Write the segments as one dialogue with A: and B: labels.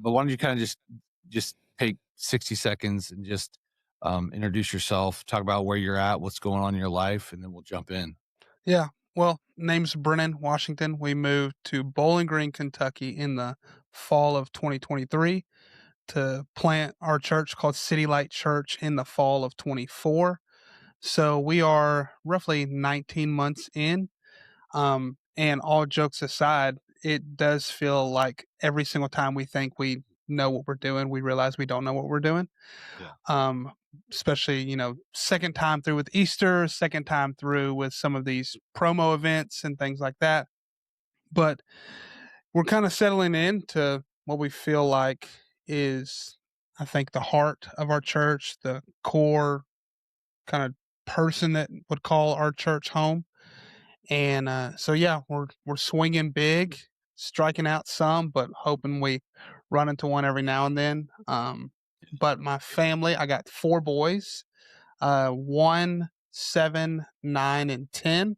A: but why don't you kind of just take 60 seconds and just introduce yourself, talk about where you're at, what's going on in your life, and then we'll jump in.
B: Yeah. Well, name's Brennan Washington. We moved to Bowling Green, Kentucky in the fall of 2023 to plant our church called City Light Church in the fall of 24. So we are roughly 19 months in. And all jokes aside, it does feel like every single time we think we know what we're doing, we realize we don't know what we're doing.
A: Yeah.
B: Um, Especially, second time through with Easter, second time through with some of these promo events and things like that. But we're kind of settling into what we feel like is, I think, the heart of our church, the core kind of person that would call our church home. And so, yeah, we're swinging big, striking out some, but hoping we run into one every now and then. But my family, I got 4 boys, 1, 7, 9, and 10.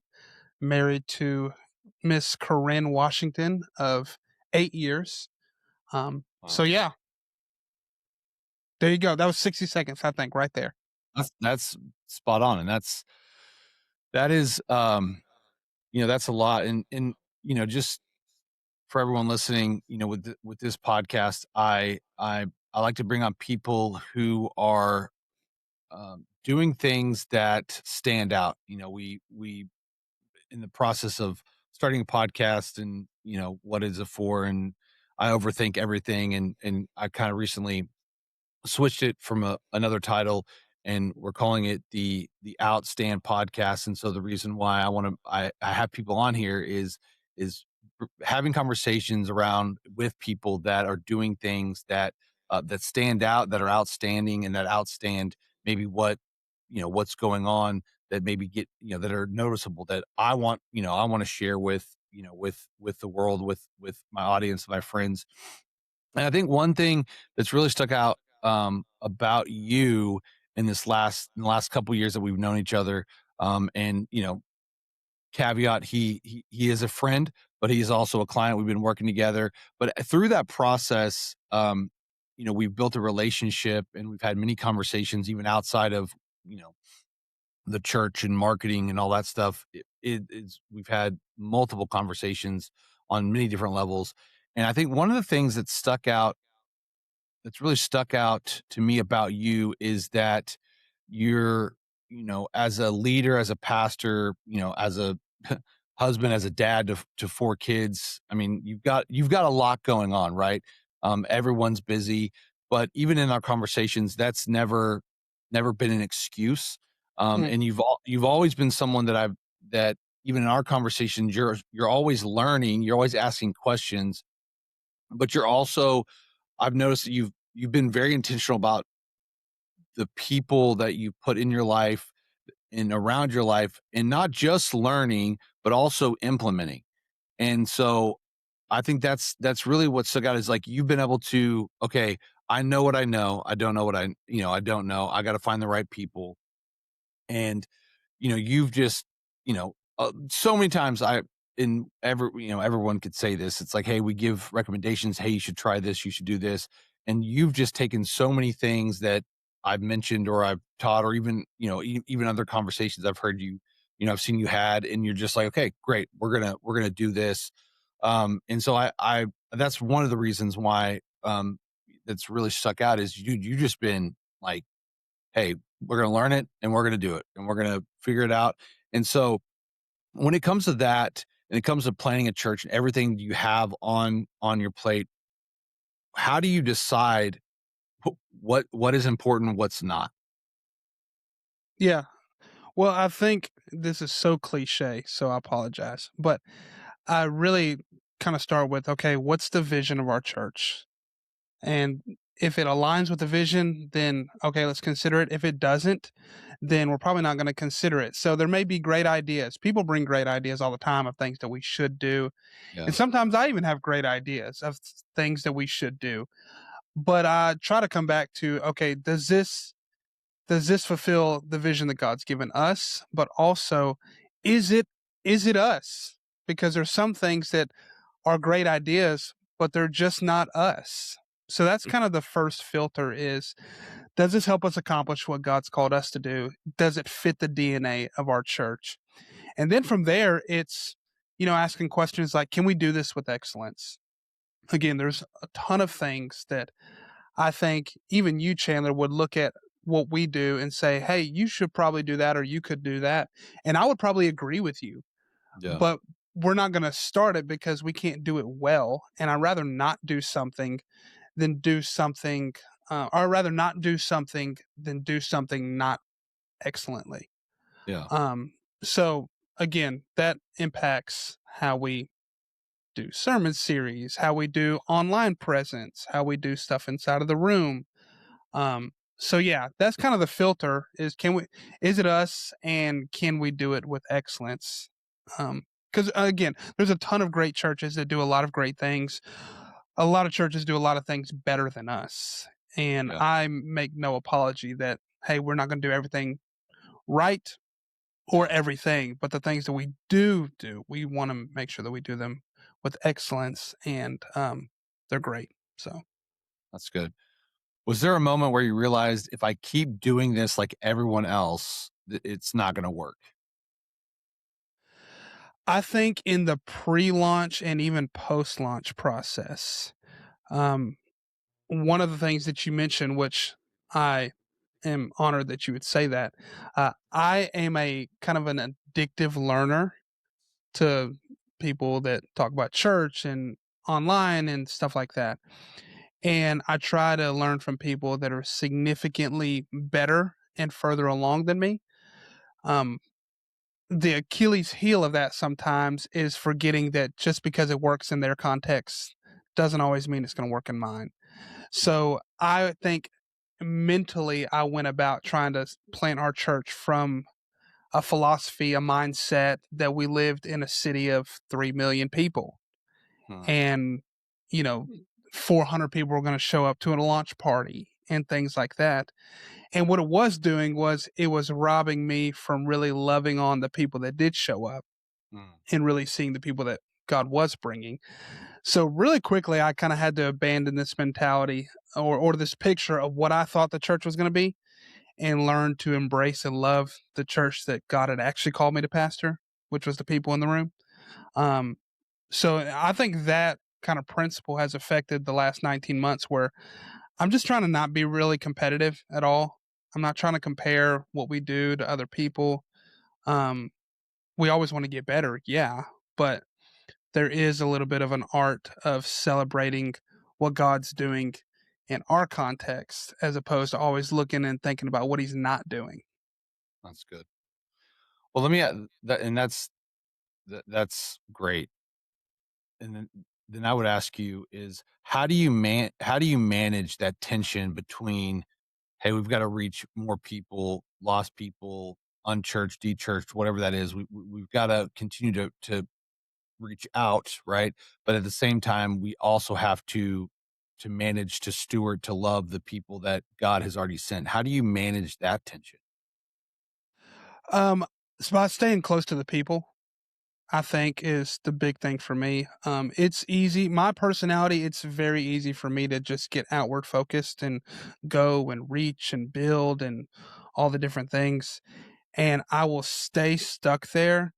B: Married to Miss Corinne Washington of 8 years. So
A: Wow.
B: yeah, there you go. That was 60 seconds, I think, right there.
A: That's spot on. And that is, that's a lot. And, just for everyone listening, with this podcast, I like to bring on people who are doing things that stand out. We in the process of starting a podcast, and what is it for, and I overthink everything, and I kind of recently switched it from another title, and we're calling it the Outstand Podcast. And so the reason why I have people on here is having conversations around with people that are doing things that stand out, that are outstanding, and that outstand maybe what's going on, that maybe get that are noticeable, that I want to share with the world, with my audience, my friends. And I think one thing that's really stuck out about you in the last couple of years that we've known each other, and caveat, he is a friend, but he's also a client. We've been working together, but through that process, we've built a relationship, and we've had many conversations, even outside of you know the church and marketing and all that stuff. We've had multiple conversations on many different levels, and I think one of the things that's really stuck out to me about you is that you're, as a leader, as a pastor, as a husband, as a dad to 4 kids. I mean, you've got a lot going on, right? Everyone's busy, but even in our conversations, that's never been an excuse.
B: Hmm.
A: And you've always been someone that even in our conversations, you're always learning, you're always asking questions, but you're also, I've noticed that you've been very intentional about the people that you put in your life and around your life, and not just learning, but also implementing. And so I think that's really what stuck out, is like you've been able to, okay, I know what I know. I don't know what I don't know. I got to find the right people. And you've just, so many times everyone could say this. It's like, hey, we give recommendations. Hey, you should try this. You should do this. And you've just taken so many things that I've mentioned, or I've taught, or even, even other conversations I've heard I've seen you had, and you're just like, okay, great. We're going to do this. And so that's one of the reasons why, that's really stuck out, is you just been like, hey, we're going to learn it, and we're going to do it, and we're going to figure it out. And so when it comes to that, and it comes to planning a church and everything you have on your plate, how do you decide what is important, what's not?
B: Yeah. Well, I think this is so cliche, so I apologize. But I really kind of start with, okay, what's the vision of our church? And if it aligns with the vision, then okay, let's consider it. If it doesn't, then we're probably not going to consider it. So there may be great ideas. People bring great ideas all the time of things that we should do. And
A: Yeah.
B: sometimes I even have great ideas of things that we should do. But I try to come back to, okay, does this fulfill the vision that God's given us? But also, is it is it us? Because there's some things that are great ideas, but they're just not us. So that's kind of the first filter is, does this help us accomplish what God's called us to do? Does it fit the DNA of our church? And then from there, it's, asking questions like, can we do this with excellence? Again, there's a ton of things that I think even you, Chandler, would look at what we do and say, hey, you should probably do that or you could do that. And I would probably agree with you,
A: Yeah.
B: but we're not going to start it because we can't do it well. And I'd rather not do something than do something, or I'd rather not do something than do something not excellently.
A: Yeah.
B: Um, so again, that impacts how we do sermon series, how we do online presence, how we do stuff inside of the room. So yeah, that's kind of the filter is, is it us and can we do it with excellence? Because again, there's a ton of great churches that do a lot of great things. A lot of churches do a lot of things better than us. And
A: Yeah.
B: I make no apology that, hey, we're not going to do everything right or everything, but the things that we do, we want to make sure that we do them with excellence, and they're great. So
A: That's good. Was there a moment where you realized if I keep doing this like everyone else, it's not going to work?
B: I think in the pre-launch and even post-launch process, um, one of the things that you mentioned, which I am honored that you would say that, I am a kind of an addictive learner to people that talk about church and online and stuff like that. And I try to learn from people that are significantly better and further along than me. Um, the Achilles heel of that sometimes is forgetting that just because it works in their context doesn't always mean it's going to work in mine. So I think mentally, I went about trying to plant our church from a philosophy, a mindset that we lived in a city of 3 million people.
A: Hmm.
B: And, you know, 400 people were going to show up to a launch party and things like that. And what it was doing was it was robbing me from really loving on the people that did show up
A: Hmm.
B: and really seeing the people that God was bringing. So really quickly, I kind of had to abandon this mentality or this picture of what I thought the church was going to be and learn to embrace and love the church that God had actually called me to pastor, which was the people in the room. Um, so I think that kind of principle has affected the last 19 months where I'm just trying to not be really competitive at all. I'm not trying to compare what we do to other people. Um, we always want to get better, yeah, but there is a little bit of an art of celebrating what God's doing in our context as opposed to always looking and thinking about what he's not doing.
A: That's good. Well, let me, and that's great. And then I would ask you is how do you manage that tension between, hey, we've got to reach more people, lost people, unchurched, dechurched, whatever that is. We've got to continue to reach out, right? But at the same time, we also have to manage to steward, to love the people that God has already sent. How do you manage that tension?
B: It's by staying close to the people, I think, is the big thing for me. It's easy. My personality, it's very easy for me to just get outward focused and go and reach and build and all the different things. And I will stay stuck there.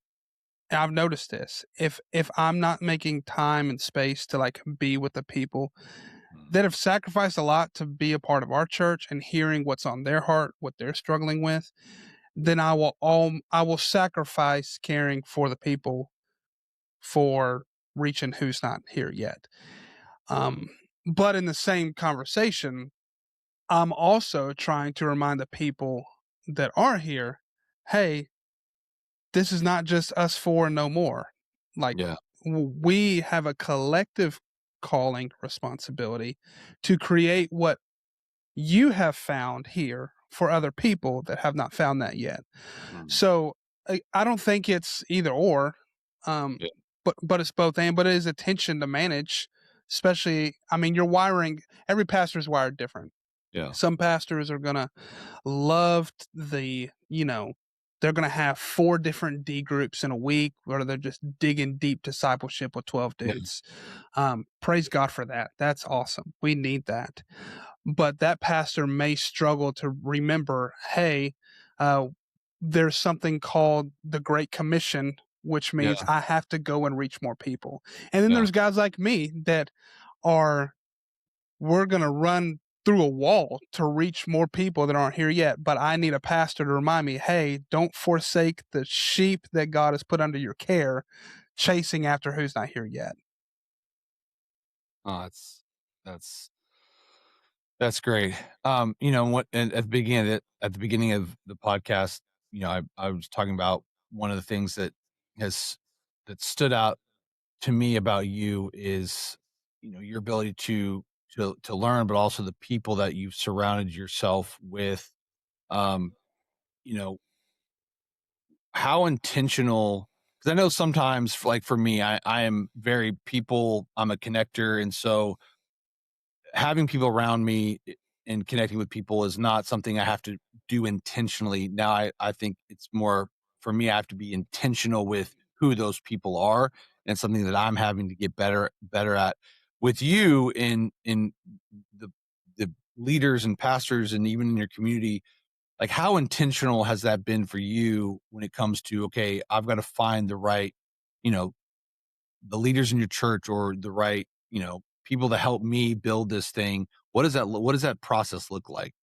B: I've noticed this. If I'm not making time and space to like be with the people
A: Mm,
B: that have sacrificed a lot to be a part of our church and hearing what's on their heart, what they're struggling with, then I will sacrifice caring for the people for reaching who's not here yet. Um, but in the same conversation, I'm also trying to remind the people that are here, hey, this is not just us four and no more. Like
A: yeah,
B: we have a collective calling responsibility to create what you have found here for other people that have not found that yet.
A: mm,
B: So I don't think it's either or, um,
A: yeah,
B: but it's both and. But it is a tension to manage, especially. I mean, you're wiring. Every pastor is wired different.
A: yeah,
B: Some pastors are gonna love the they're going to have 4 different D groups in a week where they're just digging deep discipleship with 12
A: Yeah.
B: dudes. Praise God for that. That's awesome. We need that. But that pastor may struggle to remember, hey, uh, there's something called the Great Commission, which means
A: Yeah.
B: I have to go and reach more people. And then
A: Yeah.
B: there's guys like me that are, we're going to run through a wall to reach more people that aren't here yet. But I need a pastor to remind me, hey, don't forsake the sheep that God has put under your care, chasing after who's not here yet.
A: Oh, that's that's great. What at the beginning of the podcast, I was talking about one of the things has that stood out to me about you is, your ability to learn, but also the people that you've surrounded yourself with. Um, you know, how intentional, because I know sometimes, like for me, I am very people, I'm a connector. And so having people around me and connecting with people is not something I have to do intentionally. Now I think it's more for me, I have to be intentional with who those people are, and something that I'm having to get better at. With you in the the leaders and pastors and even in your community, like, how intentional has that been for you when it comes to, okay, I've got to find the right, you know, the leaders in your church or the right, people to help me build this thing. What does that process look like?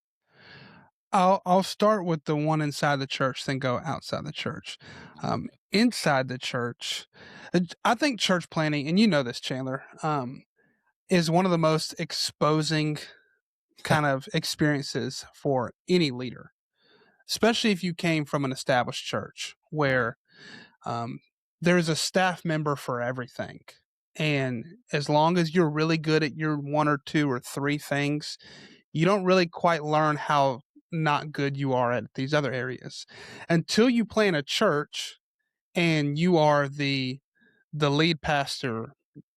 B: I'll start with the one inside the church, then go outside the church. Inside the church, I think church planning, and you know this, Chandler, is one of the most exposing kind of experiences for any leader, especially if you came from an established church where um, there's a staff member for everything. And as long as you're really good at your 1 or 2 or 3 things, you don't really quite learn how not good you are at these other areas until you plant a church and you are the lead pastor,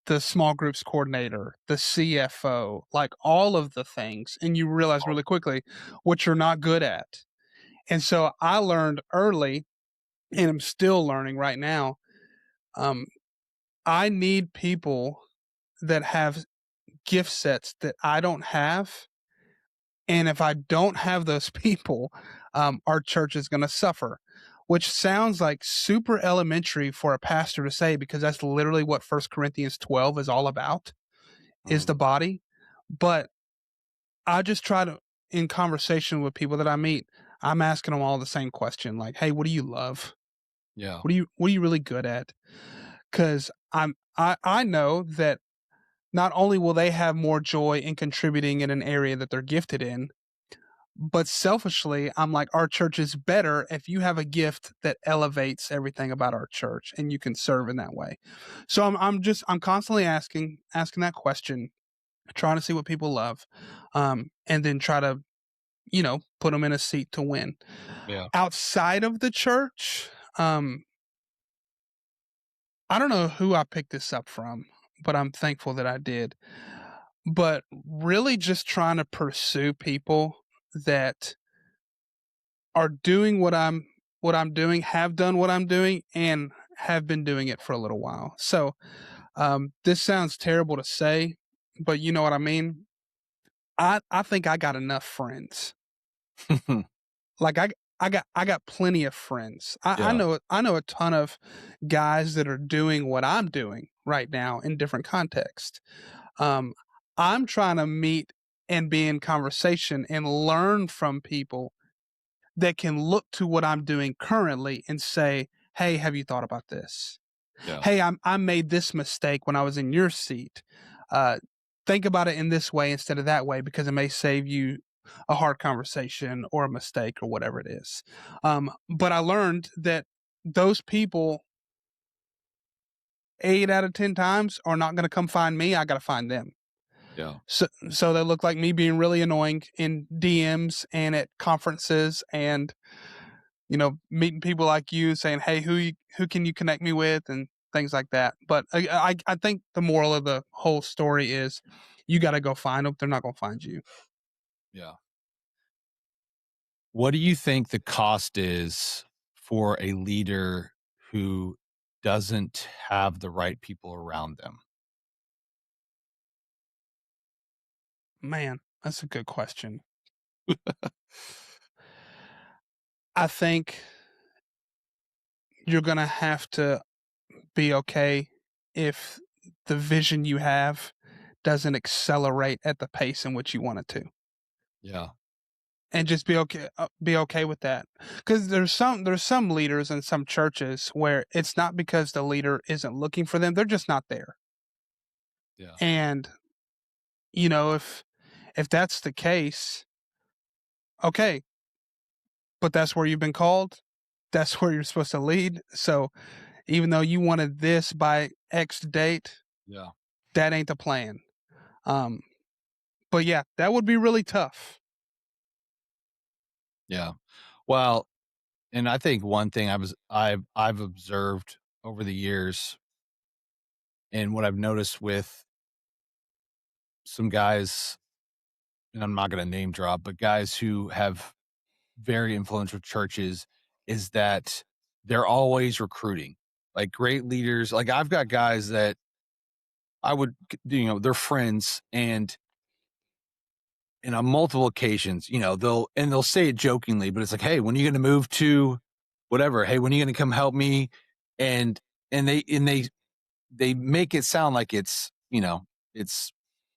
B: the small groups coordinator, the CFO, like all of the things, and you realize really quickly what you're not good at. And so I learned early, and I'm still learning right now. Um, I need people that have gift sets that I don't have. And if I don't have those people, our church is going to suffer, which sounds like super elementary for a pastor to say, because that's literally what First Corinthians 12 is all about, is
A: Mhm.
B: the body. But I just try to, in conversation with people that I meet, I'm asking them all the same question, like, hey, what do you love?
A: Yeah.
B: What are you really good at? Because I know that not only will they have more joy in contributing in an area that they're gifted in, but selfishly, I'm like, our church is better if you have a gift that elevates everything about our church and you can serve in that way. So I'm constantly asking that question, trying to see what people love, and then try to, put them in a seat to win.
A: Yeah.
B: Outside of the church, I don't know who I picked this up from, but I'm thankful that I did. But really just trying to pursue people that are doing what I'm doing, have done what I'm doing, and have been doing it for a little while. So this sounds terrible to say, but you know what I mean? I think I got enough friends. Like I got plenty of friends.
A: Yeah.
B: I know a ton of guys that are doing what I'm doing right now in different contexts. Um, I'm trying to meet and be in conversation and learn from people that can look to what I'm doing currently and say, "Hey, have you thought about this?
A: Yeah.
B: Hey, I made this mistake when I was in your seat. Uh, think about it in this way instead of that way because it may save you a hard conversation or a mistake or whatever it is." But I learned that those people, 8 out of 10 times, are not going to come find me. I got to find them.
A: Yeah.
B: So they look like me being really annoying in DMs and at conferences and meeting people like you saying, "Hey, who can you connect me with?" and things like that. But I think the moral of the whole story is you got to go find them. They're not going to find you.
A: Yeah. What do you think the cost is for a leader who doesn't have the right people around them?
B: Man, that's a good question. I think you're gonna have to be okay if the vision you have doesn't accelerate at the pace in which you want it to.
A: Yeah.
B: And just be okay with that. Because there's some leaders in some churches where it's not because the leader isn't looking for them, they're just not there.
A: Yeah.
B: And, if that's the case, okay, but that's where you've been called. That's where you're supposed to lead. So even though you wanted this by X date,
A: Yeah.
B: that ain't the plan. Um, but yeah, that would be really tough.
A: Yeah. Well, and I think one thing I've observed over the years, and what I've noticed with some guys, and I'm not gonna name drop, but guys who have very influential churches, is that they're always recruiting. Like, great leaders, like, I've got guys that I would they're friends, and on multiple occasions, they'll say it jokingly, but it's like, "Hey, when are you gonna move to whatever? Hey, when are you gonna come help me?" And they make it sound like it's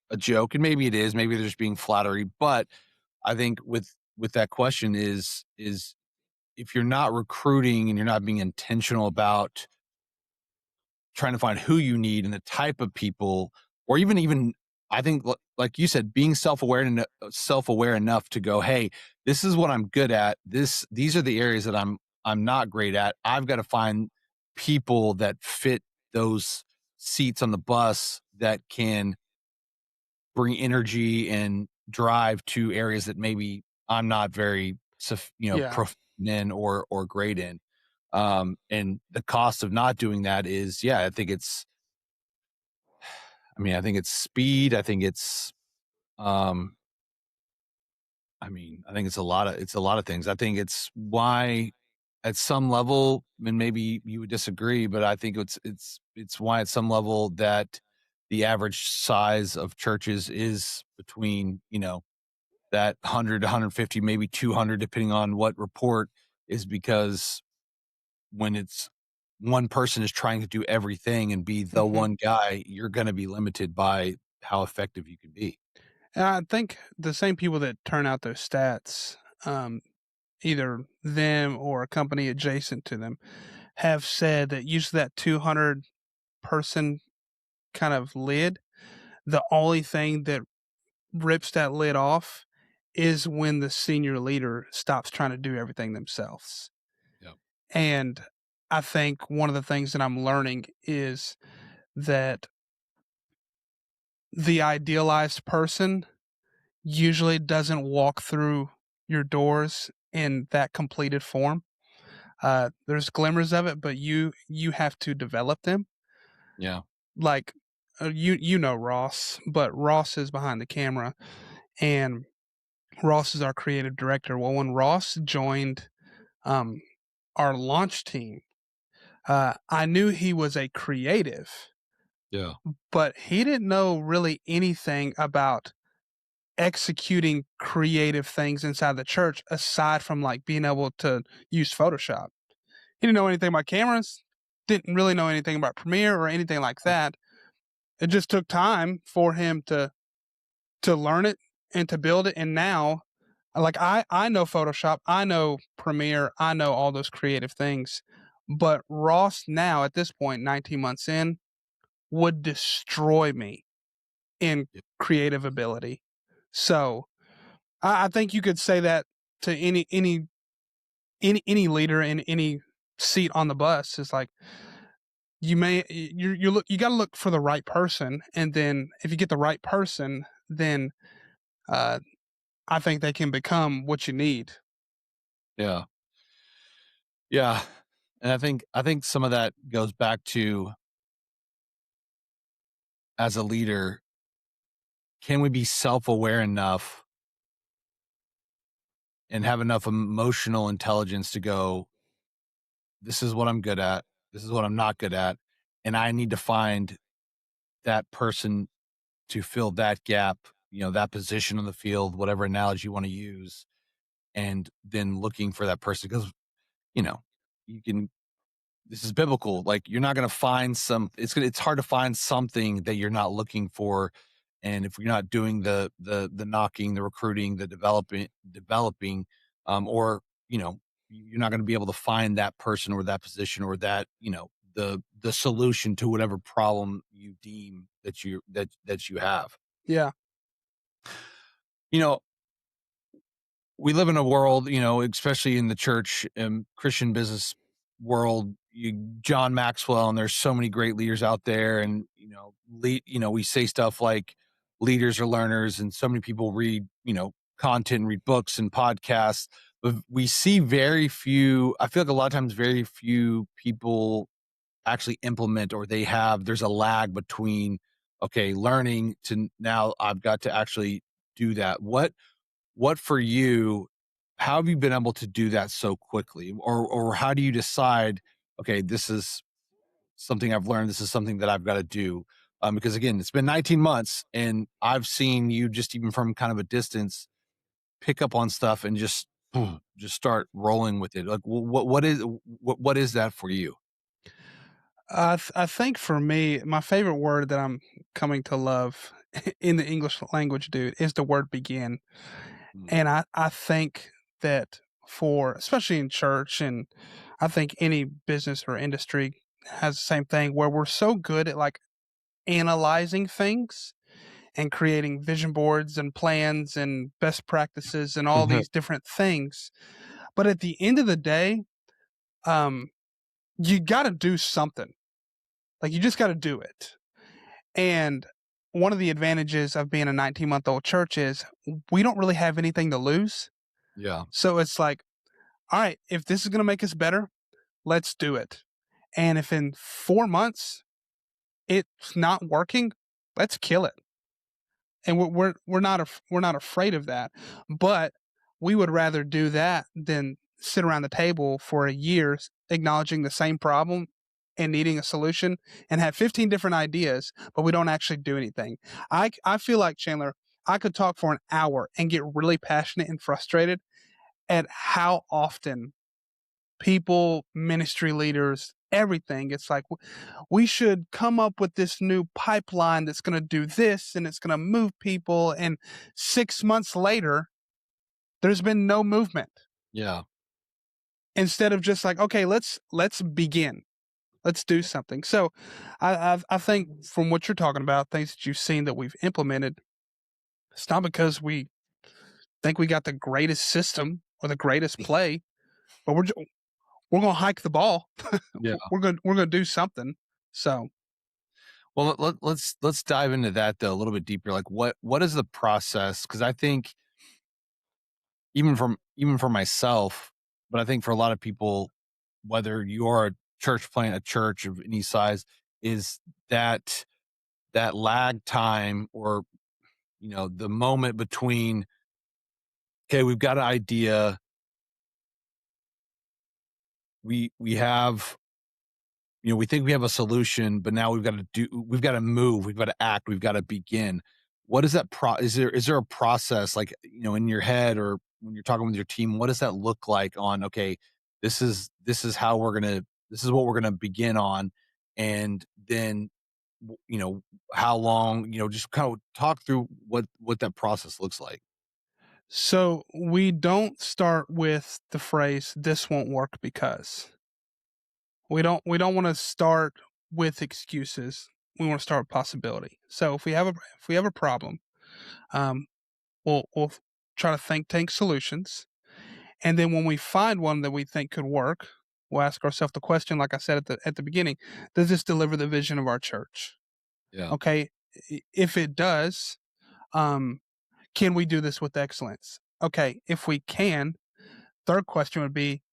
A: a joke, and maybe it is, maybe they're just being flattery, but I think with that question is if you're not recruiting and you're not being intentional about trying to find who you need and the type of people, or even I think like you said, being self-aware enough to go, hey, this is what I'm good at. These are the areas that I'm not great at. I've got to find people that fit those seats on the bus that can bring energy and drive to areas that maybe I'm not very
B: Yeah.
A: proficient in or great in. And the cost of not doing that is, yeah, I think it's speed. Um, I think it's a lot of things. I think it's why at some level, and maybe you would disagree, but I think it's why at some level that the average size of churches is between, that 100 to 150, maybe 200, depending on what report, is because when it's one person is trying to do everything and be the
B: Mhm.
A: one guy, you're going to be limited by how effective you can be.
B: And I think the same people that turn out those stats, either them or a company adjacent to them, have said that usually that 200 person kind of lid, the only thing that rips that lid off is when the senior leader stops trying to do everything themselves.
A: Yeah.
B: And I think one of the things that I'm learning is that the idealized person usually doesn't walk through your doors in that completed form. There's glimmers of it, but you have to develop them.
A: Yeah.
B: Like you know Ross, but Ross is behind the camera, and Ross is our creative director. Well, when Ross joined um, our launch team, I knew he was a creative,
A: Yeah.
B: but he didn't know really anything about executing creative things inside the church aside from like being able to use Photoshop. He didn't know anything about cameras, didn't really know anything about Premiere or anything like that. It just took time for him to learn it and to build it. And now, like I know Photoshop, I know Premiere, I know all those creative things. But Ross now at this point, 19 months in, would destroy me in
A: Yeah.
B: creative ability. So I think you could say that to any leader in any seat on the bus is like you got to look for the right person, and then if you get the right person, then uh, I think they can become what you need.
A: Yeah. Yeah. And I think some of that goes back to, as a leader, can we be self-aware enough and have enough emotional intelligence to go, this is what I'm good at. This is what I'm not good at. And I need to find that person to fill that gap, that position on the field, whatever analogy you want to use, and then looking for that person because, you know, you can this is biblical. Like you're not going to find it's hard to find something that you're not looking for. And if you're not doing the knocking, the recruiting, the developing, or, you're not going to be able to find that person or that position or that, the solution to whatever problem you deem that you have.
B: Yeah.
A: You know, we live in a world, especially in the church and Christian business world, John Maxwell, and there's so many great leaders out there. And, we say stuff like leaders are learners, and so many people read, content, read books and podcasts, but we see very few, I feel like a lot of times, very few people actually implement, or there's a lag between, okay, learning to now I've got to actually do that. What for you, how have you been able to do that so quickly? Or how do you decide, okay, this is something I've learned, this is something that I've got to do? Because again, it's been 19 months and I've seen you just even from kind of a distance pick up on stuff and just start rolling with it. Like what is that for you?
B: I think for me, my favorite word that I'm coming to love in the English language, dude, is the word begin.
A: Mm.
B: And I think that for, especially in church, and I think any business or industry has the same thing where we're so good at like analyzing things and creating vision boards and plans and best practices and all these different things. But at the end of the day, um, you got to do something. Like you just got to do it. And one of the advantages of being a 19-month-old church is we don't really have anything to lose.
A: Yeah.
B: So it's like, all right, if this is going to make us better, let's do it. And if in 4 months it's not working, let's kill it. And we're not afraid of that. But we would rather do that than sit around the table for a year acknowledging the same problem and needing a solution and have 15 different ideas, but we don't actually do anything. I feel like, Chandler, I could talk for an hour and get really passionate and frustrated at how often people, ministry leaders, everything, it's like we should come up with this new pipeline that's going to do this and it's going to move people. And 6 months later, there's been no movement.
A: Yeah.
B: Instead of just like, okay, let's begin. Let's do something. So I think from what you're talking about, things that you've seen that we've implemented, it's not because we think we got the greatest system or the greatest play, but we're going to hike the ball.
A: Yeah.
B: We're going to do something. So,
A: Well, let's dive into that though a little bit deeper. Like what is the process? Because I think even for myself, but I think for a lot of people, whether you're a church plant, a church of any size, is that that lag time or the moment between, okay, we've got an idea, we have we think we have a solution, but now we've got to move, we've got to act, we've got to begin. What is that is there a process, like, in your head or when you're talking with your team, what does that look like on, okay, this is what we're gonna begin on, and then how long, just kind of talk through what that process looks like.
B: so we don't start with the phrase, this won't work because. We don't want to start with excuses. We want to start with possibility. So if we have a problem, um, we'll try to think tank solutions, and then when we find one that we think could work, we'll ask ourselves the question, like I said at the beginning: does this deliver the vision of our church?
A: Yeah.
B: Okay, if it does, um, can we do this with excellence? Okay, if we can, third question would be,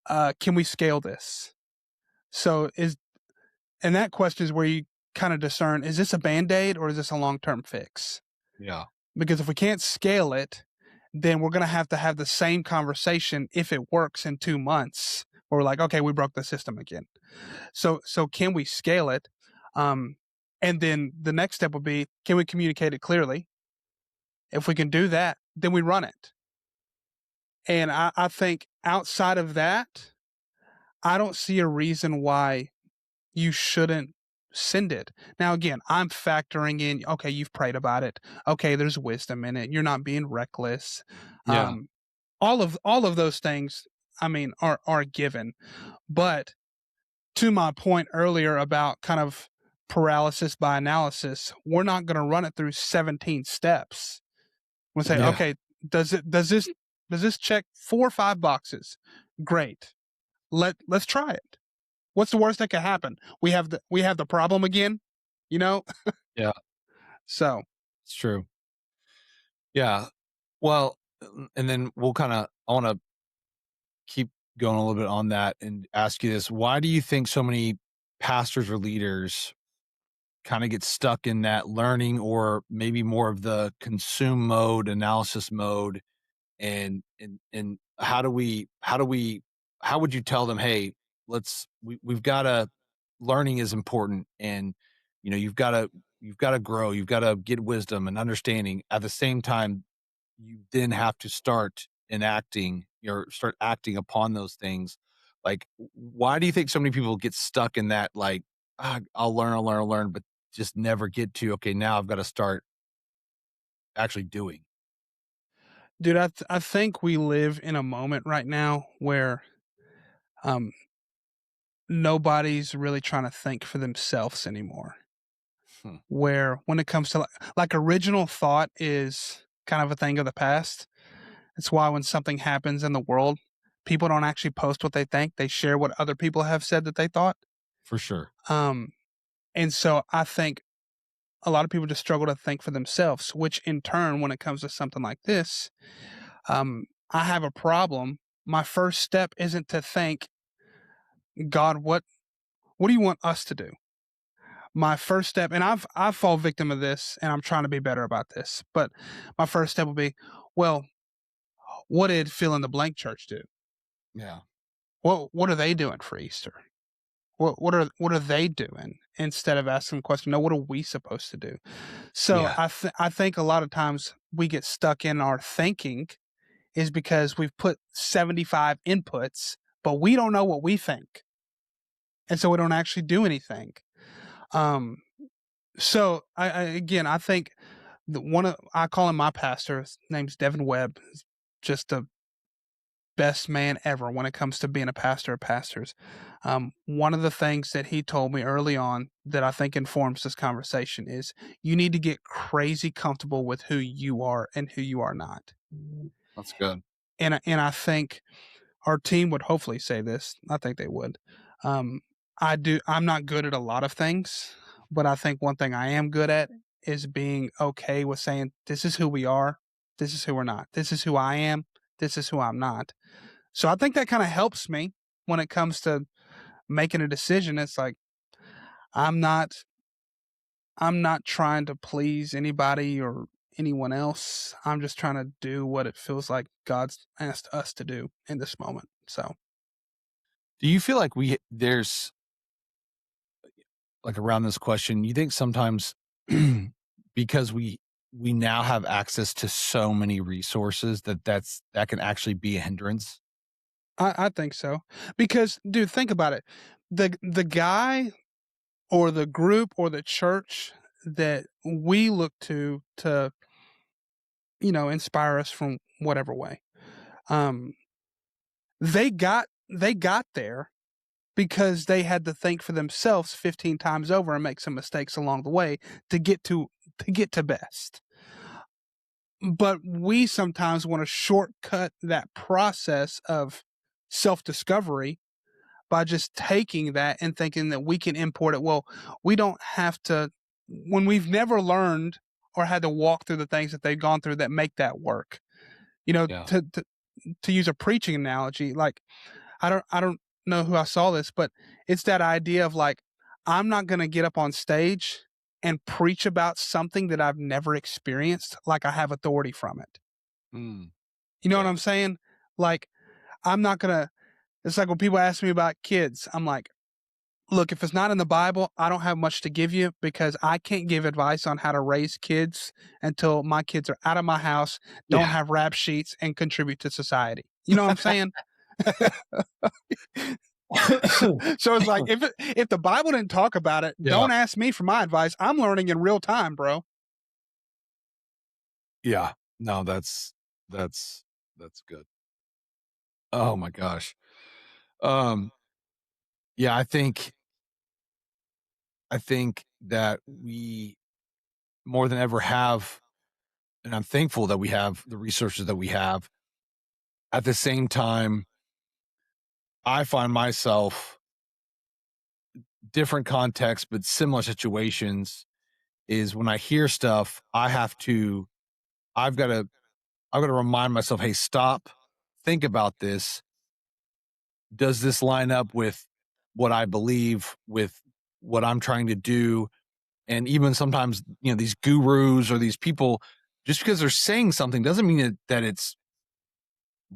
B: can we scale this? So and that question is where you kind of discern, is this a Band-Aid or is this a long-term fix?
A: Yeah.
B: Because if we can't scale it, then we're going to have the same conversation if it works in 2 months we're like, okay, we broke the system again. So can we scale it? And then the next step would be, can we communicate it clearly? If we can do that, then we run it. And I think outside of that, I don't see a reason why you shouldn't send it. Now, again, I'm factoring in, okay, you've prayed about it. Okay, there's wisdom in it. You're not being reckless.
A: Yeah.
B: All of those things, I mean, are given. But to my point earlier about kind of paralysis by analysis, we're not going to run it through 17 steps. We'll say,
A: Yeah.
B: okay, does this check 4 or 5 boxes? Great. Let's try it. What's the worst that could happen? We have the problem again, you know?
A: Yeah.
B: So,
A: It's true. Yeah. Well, and then I want to keep going a little bit on that and ask you this. Why do you think so many pastors or leaders kind of get stuck in that learning or maybe more of the consume mode, analysis mode? And how would you tell them, hey, we've got to learning is important, and you've got to grow, you've got to get wisdom and understanding. At the same time, you then have to start acting upon those things. Like, why do you think so many people get stuck in that, like, I'll learn, but just never get to, okay, now I've got to start actually doing.
B: dude, I think we live in a moment right now where um nobody's really trying to think for themselves anymore.
A: Hmm,
B: Where when it comes to like original thought is kind of a thing of the past. It's why when something happens in the world, people don't actually post what they think. They share what other people have said that they thought.
A: for sure.
B: Um, and so I think a lot of people just struggle to think for themselves, which in turn, when it comes to something like this, I have a problem. My first step isn't to think, God, what do you want us to do? My first step, and I've fallen victim of this, and I'm trying to be better about this. But my first step will be, well, what did fill in the blank church do?
A: Yeah.
B: What are they doing for Easter? What are they doing? Instead of asking the question, no, what are we supposed to do? So
A: Yeah.
B: I think a lot of times we get stuck in our thinking is because we've put 75 inputs, but we don't know what we think, and so we don't actually do anything. Um, so I think I call him my pastor. His name's Devin Webb. He's just the best man ever when it comes to being a pastor of pastors. One of the things that he told me early on that I think informs this conversation is you need to get crazy comfortable with who you are and who you are not.
A: That's good.
B: And I think our team would hopefully say this. I think they would. Um, I'm not good at a lot of things, but I think one thing I am good at is being okay with saying, this is who we are. This is who we're not. This is who I am. This is who I'm not. So I think that kind of helps me when it comes to making a decision. It's like, I'm not, I'm not trying to please anybody or anyone else. I'm just trying to do what it feels like God's asked us to do in this moment. So
A: Do you feel like there's like around this question, you think sometimes because we now have access to so many resources that can actually be a hindrance?
B: I think so. Because dude, think about it. The guy or the group or the church that we look to, inspire us from whatever way. Um, they got there because they had to think for themselves 15 times over and make some mistakes along the way to get to best. But we sometimes want to shortcut that process of self-discovery by just taking that and thinking that we can import it. Well, we don't have to when we've never learned or had to walk through the things that they've gone through that make that work.
A: Yeah.
B: To use a preaching analogy, like I don't know who I saw this, but it's that idea of like, I'm not going to get up on stage and preach about something that I've never experienced like I have authority from it.
A: Mm,
B: You know what
A: yeah.
B: I'm saying? Like, I'm not going to. It's like when people ask me about kids, I'm like, look, if it's not in the Bible, I don't have much to give you because I can't give advice on how to raise kids until my kids are out of my house, don't
A: Yeah.
B: have rap sheets, and contribute to society. You know what I'm saying? So, so it's like if the Bible didn't talk about it,
A: Yeah.
B: don't ask me for my advice. I'm learning in real time, bro.
A: Yeah. No, that's good. Oh my gosh. Um, yeah, I think that we more than ever have, and I'm thankful that we have the resources that we have. At the same time, I find myself different contexts, but similar situations is when I hear stuff, I've got to, I've got to remind myself, hey, stop, think about this. Does this line up with what I believe, with what I'm trying to do? And even sometimes, these gurus or these people, just because they're saying something doesn't mean that it's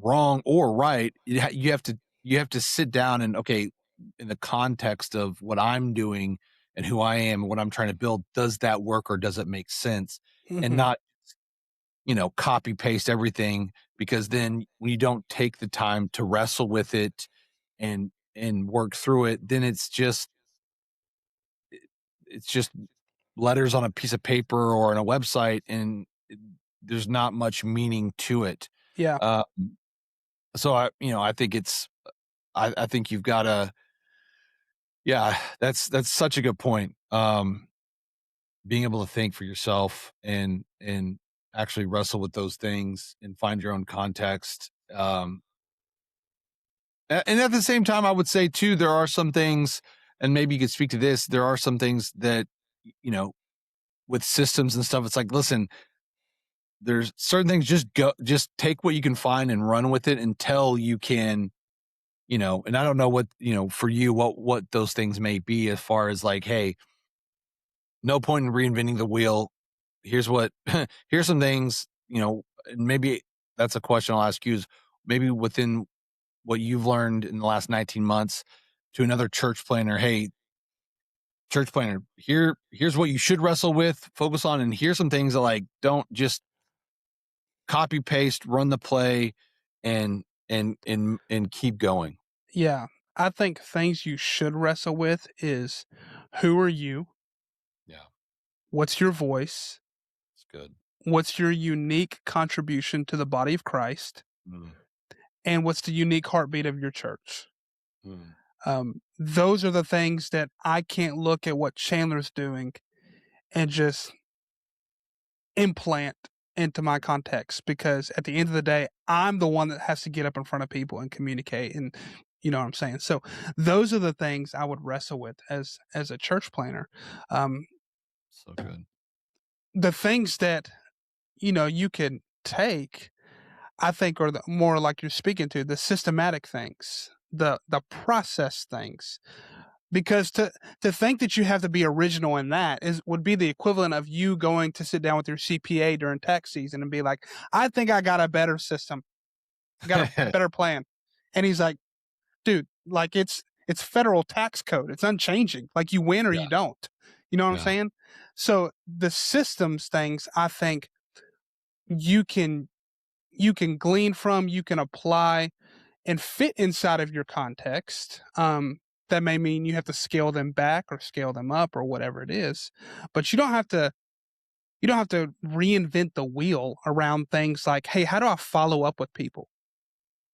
A: wrong or right. You have to sit down and, okay, in the context of what I'm doing and who I am and what I'm trying to build, does that work or does it make sense? And
B: Mhm.
A: not, copy paste everything, because then when you don't take the time to wrestle with it and work through it, then it's just letters on a piece of paper or on a website, and there's not much meaning to it.
B: Yeah.
A: Uh, so I think I think you've got to, yeah, that's such a good point. Being able to think for yourself and actually wrestle with those things and find your own context. And at the same time, I would say too, there are some things, and maybe you could speak to this. There are some things that, you know, with systems and stuff, it's like, listen, there's certain things, just take what you can find and run with it until you can, and I don't know what, for you, what those things may be, as far as like, hey, no point in reinventing the wheel. Here's what, here's some things, and maybe that's a question I'll ask you, is maybe within what you've learned in the last 19 months to another church planner, hey, church planner, here's what you should wrestle with, focus on, and here's some things that, like, don't just copy paste, run the play, and keep going.
B: Yeah. I think things you should wrestle with is who are you?
A: Yeah,
B: What's your voice?
A: it's good.
B: What's your unique contribution to the body of Christ?
A: Mm,
B: And what's the unique heartbeat of your church?
A: mm,
B: Those are the things that I can't look at what Chandler's doing and just implant into my context, because at the end of the day, I'm the one that has to get up in front of people and communicate, and you know what I'm saying? So those are the things I would wrestle with as a church planner. Um,
A: so good.
B: the things that you can take, I think, are the more like you're speaking to, the systematic things, the process things. Because to think that you have to be original in that would be the equivalent of you going to sit down with your CPA during tax season and be like, I think I got a better system. I got a better plan. And he's like, dude, like it's federal tax code. It's unchanging. Like you win or
A: Yeah,
B: you don't. You know what I'm
A: yeah,
B: saying? So the systems things, I think you can glean from, you can apply and fit inside of your context. That may mean you have to scale them back or scale them up or whatever it is, but you don't have to reinvent the wheel around things like, hey, how do I follow up with people?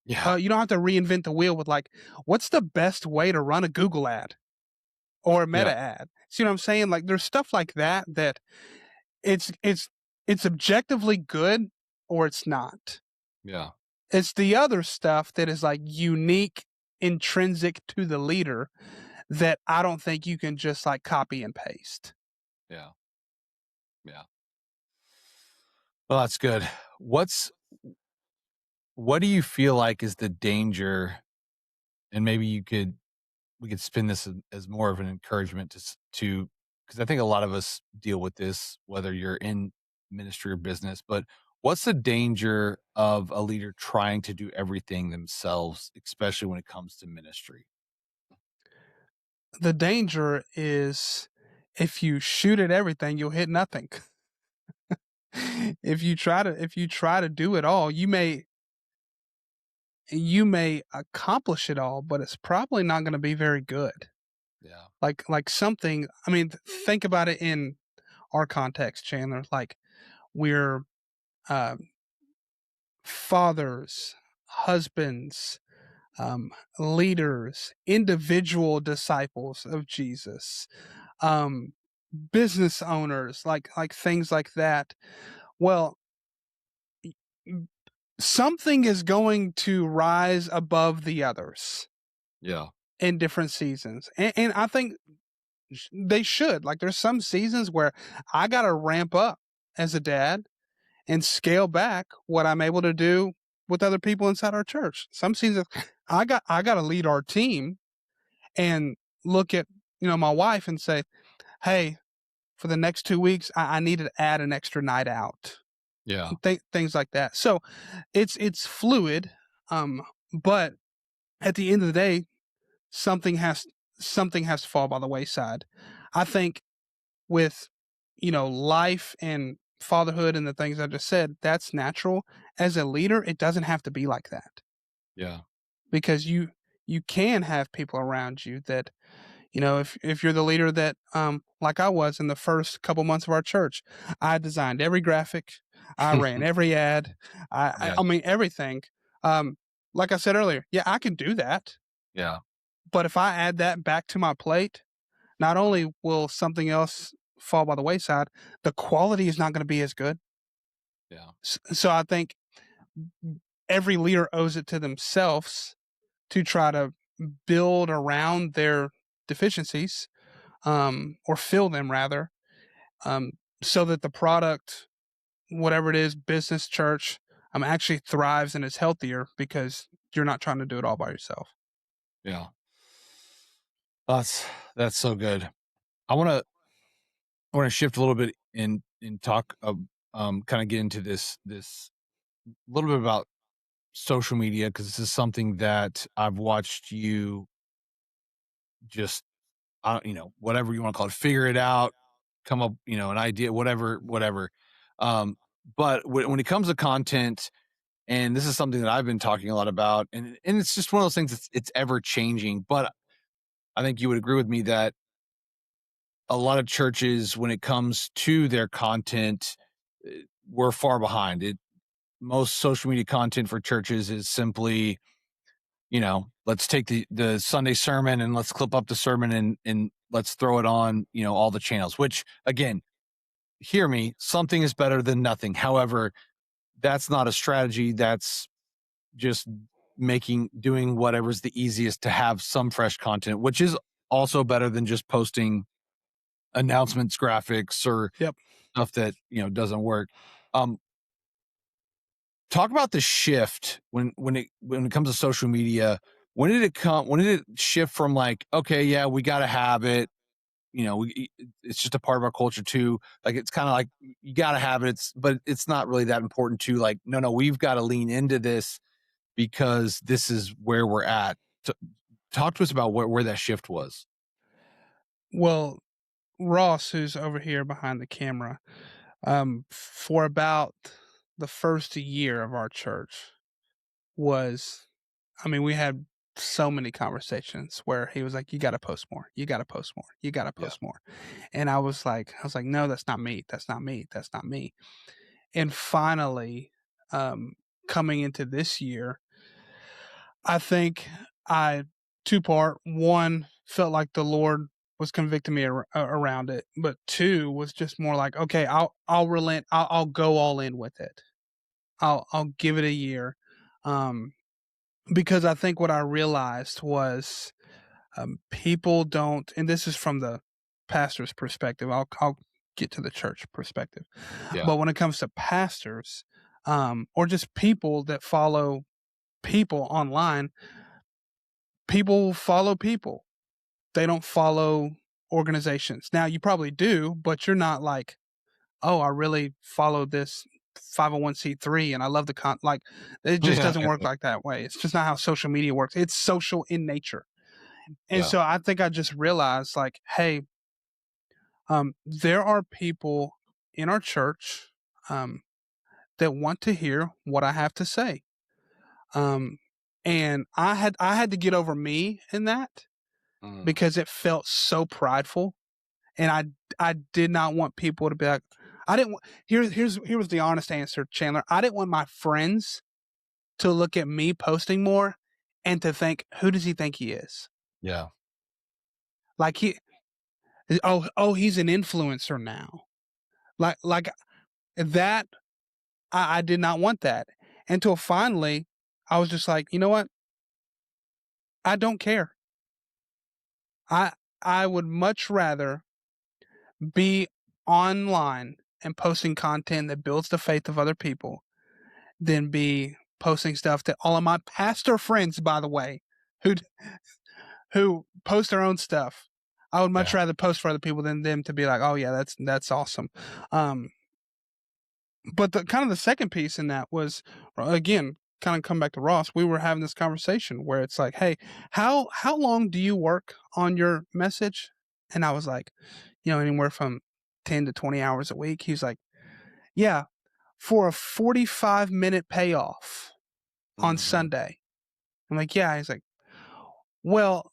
A: yeah,
B: You don't have to reinvent the wheel with like, what's the best way to run a Google ad or a
A: yeah,
B: Meta ad? See what I'm saying? Like, there's stuff like that it's objectively good or it's not.
A: yeah,
B: It's the other stuff that is like unique, intrinsic to the leader that I don't think you can just like copy and paste.
A: yeah, yeah. Well, that's good. What do you feel like is the danger? And maybe we could spin this as more of an encouragement to, because I think a lot of us deal with this, whether you're in ministry or business. But What's the danger of a leader trying to do everything themselves, especially when it comes to ministry?
B: The danger is if you shoot at everything, you'll hit nothing. If you try to do it all, you may accomplish it all, but it's probably not going to be very good.
A: Yeah.
B: Like something, I mean, think about it in our context, Chandler. Like we're uh, fathers, husbands, leaders, individual disciples of Jesus, um, business owners, like things like that. Well, m- something is going to rise above the others
A: Yeah.
B: in different seasons, and I think they should. Like, there's some seasons where I got to ramp up as a dad and scale back what I'm able to do with other people inside our church. Some seasons I got to lead our team and look at, my wife and say, "Hey, for the next 2 weeks, I need to add an extra night out."
A: Yeah.
B: Things like that. So it's fluid, but at the end of the day, something has something has to fall by the wayside. I think with life and fatherhood and the things I just said, that's natural. As a leader, it doesn't have to be like that,
A: Yeah.
B: because you can have people around you that, if you're the leader that, like I was in the first couple months of our church, I designed every graphic, I ran every ad, I,
A: Yeah.
B: I mean everything. Um, like I said earlier, yeah, I can do that,
A: Yeah.
B: but if I add that back to my plate, not only will something else fall by the wayside, the quality is not going to be as good.
A: Yeah.
B: So I think every leader owes it to themselves to try to build around their deficiencies, or fill them rather, um, so that the product, whatever it is, business, church, actually thrives and is healthier because you're not trying to do it all by yourself.
A: Yeah. That's that's so good. I want to shift a little bit and talk kind of get into this little bit about social media, because this is something that I've watched you just whatever you want to call it, figure it out, come up, an idea, whatever. Um, but when it comes to content, and this is something that I've been talking a lot about, and it's just one of those things. It's ever changing, but I think you would agree with me that a lot of churches, when it comes to their content, we're far behind. Most social media content for churches is simply, let's take the Sunday sermon and let's clip up the sermon and let's throw it on, all the channels, which again, hear me, something is better than nothing. However, that's not a strategy. That's just doing whatever's the easiest to have some fresh content, which is also better than just posting announcements, graphics, or
B: Yep.
A: stuff that, doesn't work. Um, Talk about the shift when it comes to social media. When did it come? When did it shift from like, okay, yeah, we got to have it. It's just a part of our culture too. Like it's kind of like you got to have it. But it's not really that important to like. No, no, we've got to lean into this because this is where we're at. T- Talk to us about where that shift was.
B: Well, Ross, who's over here behind the camera, for about the first year of our church was, I mean, we had so many conversations where he was like, "You got to post more. You got to post more. You got to
A: Yeah,
B: post more." And I was like, "No, that's not me. That's not me. That's not me." And finally, um, coming into this year, I think I two part one felt like the Lord was convicting me around it, but two was just more like, okay, I'll relent. I'll go all in with it. I'll give it a year. Um, because I think what I realized was, people don't, and this is from the pastor's perspective. I'll get to the church perspective,
A: yeah,
B: but when it comes to pastors, or just people that follow people online, people follow people. They don't follow organizations. Now you probably do, but you're not like, oh, I really follow this 501c3 and I love the like it just doesn't work like that way. It's just not how social media works. It's social in nature. And
A: Yeah.
B: so I think I just realized like, hey, there are people in our church that want to hear what I have to say. And I had to get over me in that
A: Mm.
B: because it felt so prideful, and I did not want people to be like, I didn't. Here was the honest answer, Chandler. I didn't want my friends to look at me posting more and to think, who does he think he is?
A: Yeah.
B: Like he's an influencer now. Like that. I did not want that until finally I was just like, you know what? I don't care. I I would much rather be online and posting content that builds the faith of other people than be posting stuff that all of my pastor friends, by the way, who who post their own stuff. I would much
A: Yeah.
B: rather post for other people than them to be like, oh yeah, that's awesome. Um, but the kind of the second piece in that was again kind of come back to Ross. We were having this conversation where it's like, hey, how long do you work on your message? And I was like, anywhere from 10 to 20 hours a week. He was like, yeah, for a 45-minute payoff on
A: Mhm.
B: Sunday. I'm like, yeah. He's like, well,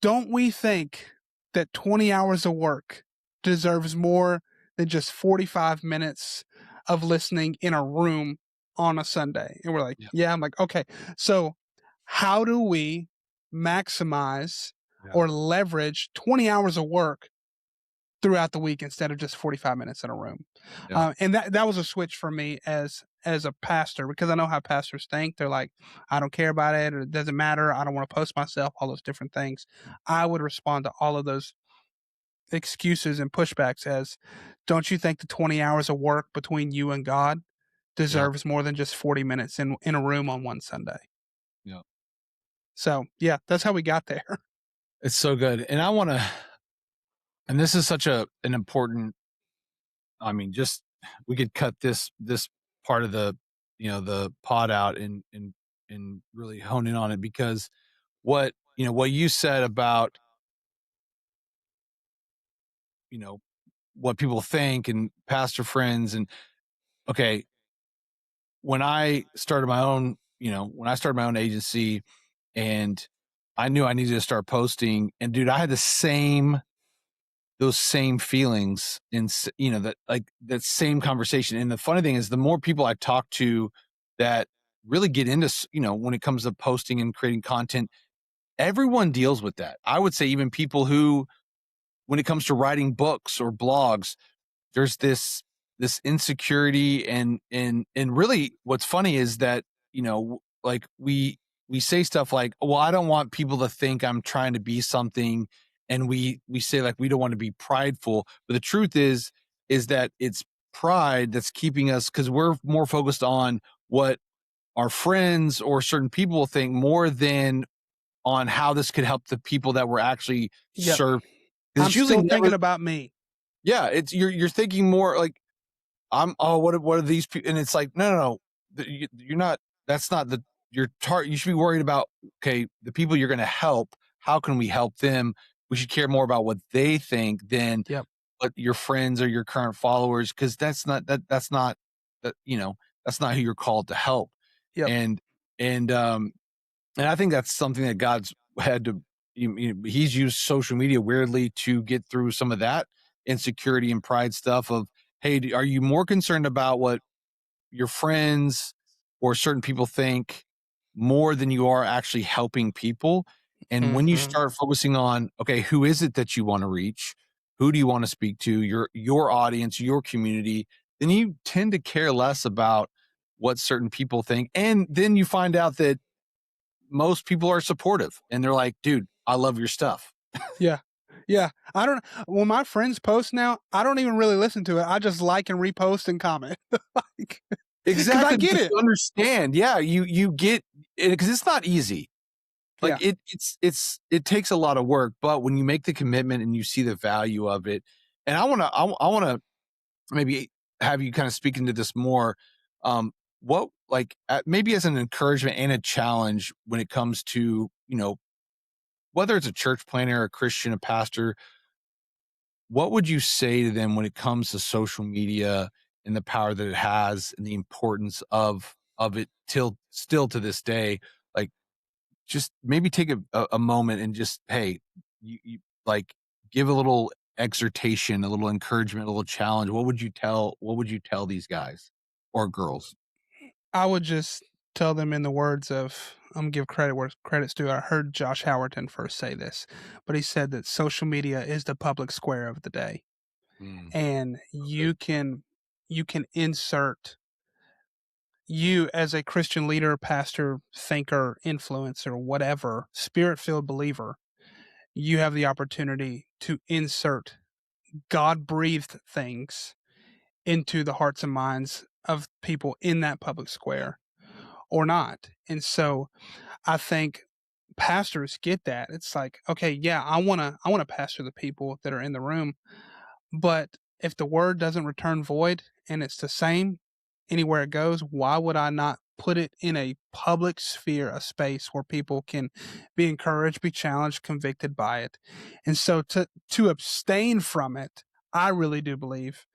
B: don't we think that 20 hours of work deserves more than just 45 minutes of listening in a room on a Sunday? And we're like,
A: Yeah.
B: yeah. I'm like, okay. So how do we maximize
A: Yeah.
B: or leverage 20 hours of work throughout the week instead of just 45 minutes in a room?
A: Yeah.
B: And that was a switch for me as a pastor, because I know how pastors think. They're like, I don't care about it, or it doesn't matter. I don't want to post myself, all those different things. I would respond to all of those excuses and pushbacks as, don't you think the 20 hours of work between you and God
A: Yeah.
B: deserves more than just 40 minutes in a room on one Sunday?
A: Yeah.
B: So yeah, that's how we got there.
A: It's so good. And I want to, and this is such an important, I mean, just we could cut this part of the, the pod out and really hone in on it, because what you said about, you know, what people think and pastor friends. And okay, when I started my own, when I started my own agency, and I knew I needed to start posting, and dude, I had those same feelings in, that, like, that same conversation. And the funny thing is, the more people I talk to that really get into, when it comes to posting and creating content, everyone deals with that. I would say even people who, when it comes to writing books or blogs, there's this insecurity. And really what's funny is that, like, we say stuff like, well, I don't want people to think I'm trying to be something. And we say, like, we don't want to be prideful, but the truth is that it's pride that's keeping us, because we're more focused on what our friends or certain people think more than on how this could help the people that we're actually
B: Yep.
A: serving. 'Cause
B: I'm
A: it's usually
B: still
A: never,
B: thinking about me.
A: yeah, it's, you're thinking more like, what are these people? And it's like, no. You're not, that's not your target. You should be worried about, okay, the people you're going to help, how can we help them? We should care more about what they think than
B: Yep.
A: what your friends or your current followers, because that's not that, that's not who you're called to help.
B: Yep.
A: And and um and I think that's something that God's had to, he's used social media weirdly to get through some of that insecurity and pride stuff of, hey, are you more concerned about what your friends or certain people think more than you are actually helping people? And when you
B: Hmm.
A: start focusing on, okay, who is it that you want to reach? Who do you want to speak to? Your audience, your community, then you tend to care less about what certain people think. And then you find out that most people are supportive and they're like, dude, I love your stuff.
B: Yeah. Yeah. I don't, when my friends post now, I don't even really listen to it. I just like and repost and comment. Like, cause I
A: Exactly,
B: get
A: because
B: it.
A: you understand. Yeah, you get it, because it's not easy.
B: Yeah.
A: Like, it takes a lot of work, but when you make the commitment and you see the value of it, and I want to maybe have you kind of speak into this more. What like maybe as an encouragement and a challenge when it comes to, whether it's a church planner, a Christian, a pastor, what would you say to them when it comes to social media and the power that it has and the importance of it till still to this day? Like, just maybe take a moment and just, hey, you like give a little exhortation, a little encouragement, a little challenge. What would you tell these guys or girls?
B: I would just tell them in the words of I'm gonna give credit where credit's due. I heard Josh Howerton first say this, but he said that social media is the public square of the day.
A: Mm,
B: And
A: so good.
B: you can insert you as a Christian leader, pastor, thinker, influencer, whatever, spirit-filled believer, you have the opportunity to insert God-breathed things into the hearts and minds of people in that public square or not. And so I think pastors get that. It's like, okay, yeah, I want to pastor the people that are in the room, but if the word doesn't return void and it's the same anywhere it goes, why would I not put it in a public sphere, a space where people can be encouraged, be challenged, convicted by it? And so to abstain from it, I really do believe,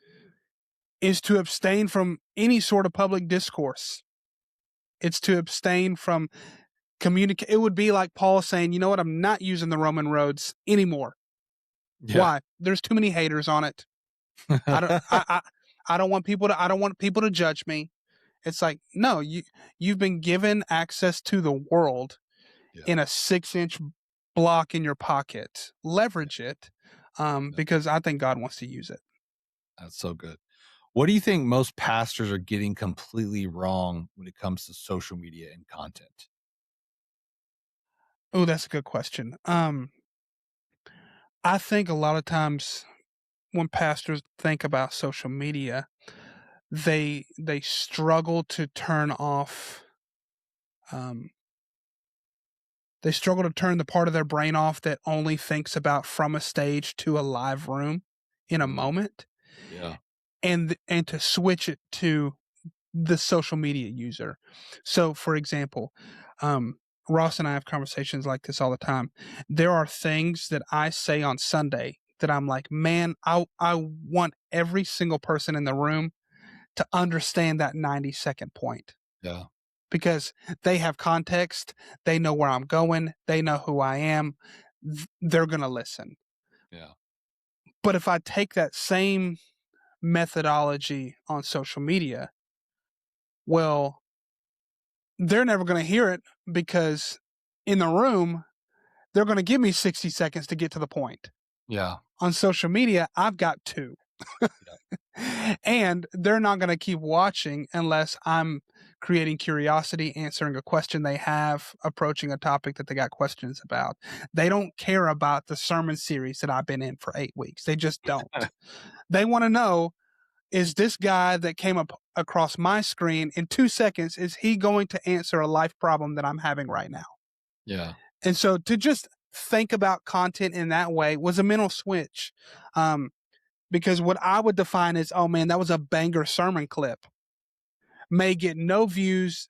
B: is to abstain from any sort of public discourse. It's to abstain from communicate. It would be like Paul saying, you know what, I'm not using the Roman roads anymore.
A: Yeah.
B: Why? There's too many haters on it. I don't I don't want people to judge me. It's like, no, you've been given access to the world
A: Yeah.
B: in a 6-inch block in your pocket.
A: Yeah.
B: Leverage it,
A: Yeah.
B: because I think God wants to use it.
A: That's so good. What do you think most pastors are getting completely wrong when it comes to social media and content?
B: Oh, that's a good question. I think a lot of times when pastors think about social media, they struggle to turn off. Um, they struggle to turn the part of their brain off that only thinks about from a stage to a live room in a
A: Mm,
B: moment,
A: yeah.
B: and to switch it to the social media user. So, for example, Ross and I have conversations like this all the time. There are things that I say on Sunday that I'm like, man, I want every single person in the room to understand that 90-second point
A: Yeah.
B: because they have context, they know where I'm going, they know who I am, they're going to listen.
A: Yeah.
B: But if I take that same methodology on social media, well, they're never going to hear it because in the room, they're going to give me 60 seconds to get to the point.
A: Yeah.
B: On social media, I've got two.
A: Yeah.
B: And they're not going to keep watching unless I'm creating curiosity, answering a question they have, approaching a topic that they got questions about. They don't care about the sermon series that I've been in for 8 weeks. They just don't. They want to know, is this guy that came up across my screen in 2 seconds, is he going to answer a life problem that I'm having right now?
A: Yeah.
B: And so to just think about content in that way was a mental switch. Because what I would define as, oh man, that was a banger sermon clip, may get no views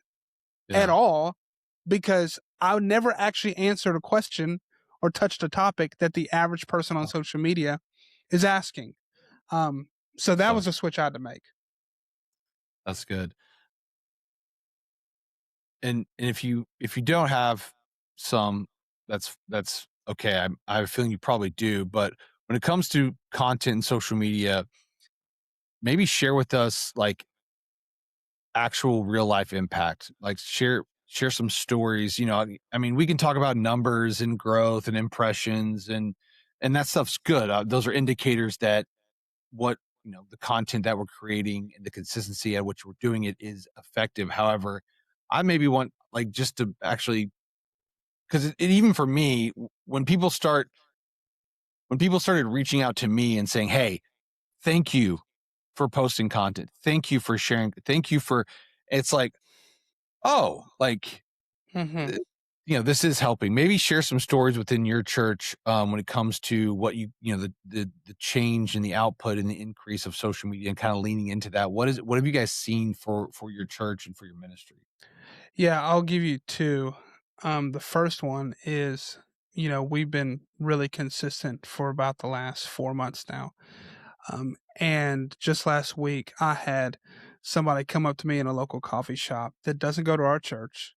B: at
A: Yeah.
B: all because I would never actually answered a question or touched a topic that the average person on
A: Oh,
B: social media is asking. So that
A: so
B: was a switch I had to make.
A: that's good. And if you don't have some, that's okay. I have a feeling you probably do, but when it comes to content and social media, maybe share with us like actual real life impact. Like share some stories. I mean, we can talk about numbers and growth and impressions and that stuff's good. Those are indicators that what the content that we're creating and the consistency at which we're doing it is effective. However, I maybe want like just to actually, because even for me, when people started reaching out to me and saying, hey, thank you for posting content, thank you for sharing, thank you for, it's like, oh, like,
B: Hmm.
A: uh, this is helping. Maybe share some stories within your church, when it comes to what the change in the output and the increase of social media and kind of leaning into that. What have you guys seen for your church and for your ministry?
B: Yeah, I'll give you 2. The first one is, we've been really consistent for about the last 4 months now. And just last week, I had somebody come up to me in a local coffee shop that doesn't go to our church,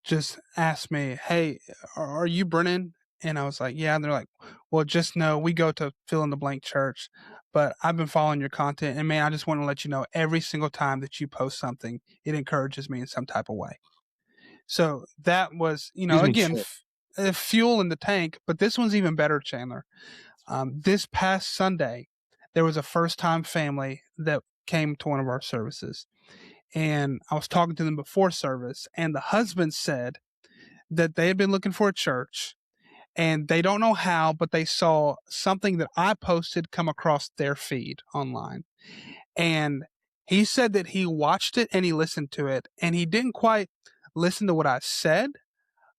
B: just ask me, "Hey, are you Brennan?" And I was like, "Yeah." And they're like, "Well, just know we go to fill in the blank church, but I've been following your content, and man, I just want to let you know every single time that you post something, it encourages me in some type of way." So that was,
A: Gives me
B: again,
A: chill.
B: fuel in the tank. But this one's even better, Chandler. This past Sunday, there was a first time family that came to one of our services. And I was talking to them before service, and the husband said that they had been looking for a church and they don't know how, but they saw something that I posted come across their feed online. And he said that he watched it and he listened to it and he didn't quite listen to what I said,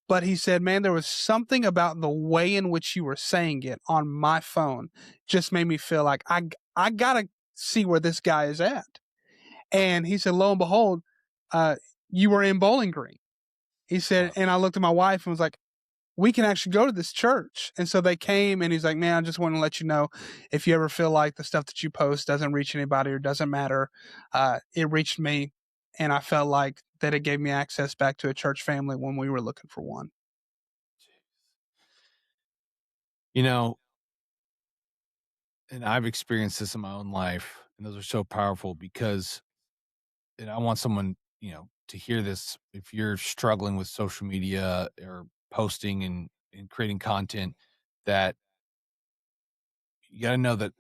B: but he said, "Man, there was something about the way in which you were saying it on my phone just made me feel like I gotta see where this guy is at." And he said, lo and behold, uh, you were in Bowling Green. He said,
A: Wow.
B: and I looked at my wife and was like, "We can actually go to this church." And so they came and he's like, "Man, I just want to let you know if you ever feel like the stuff that you post doesn't reach anybody or doesn't matter, it reached me. And I felt like that it gave me access back to a church family when we were looking for one."
A: You know, and I've experienced this in my own life, and those are so powerful because, and I want someone, to hear this. If you're struggling with social media or posting and creating content, that you got to know that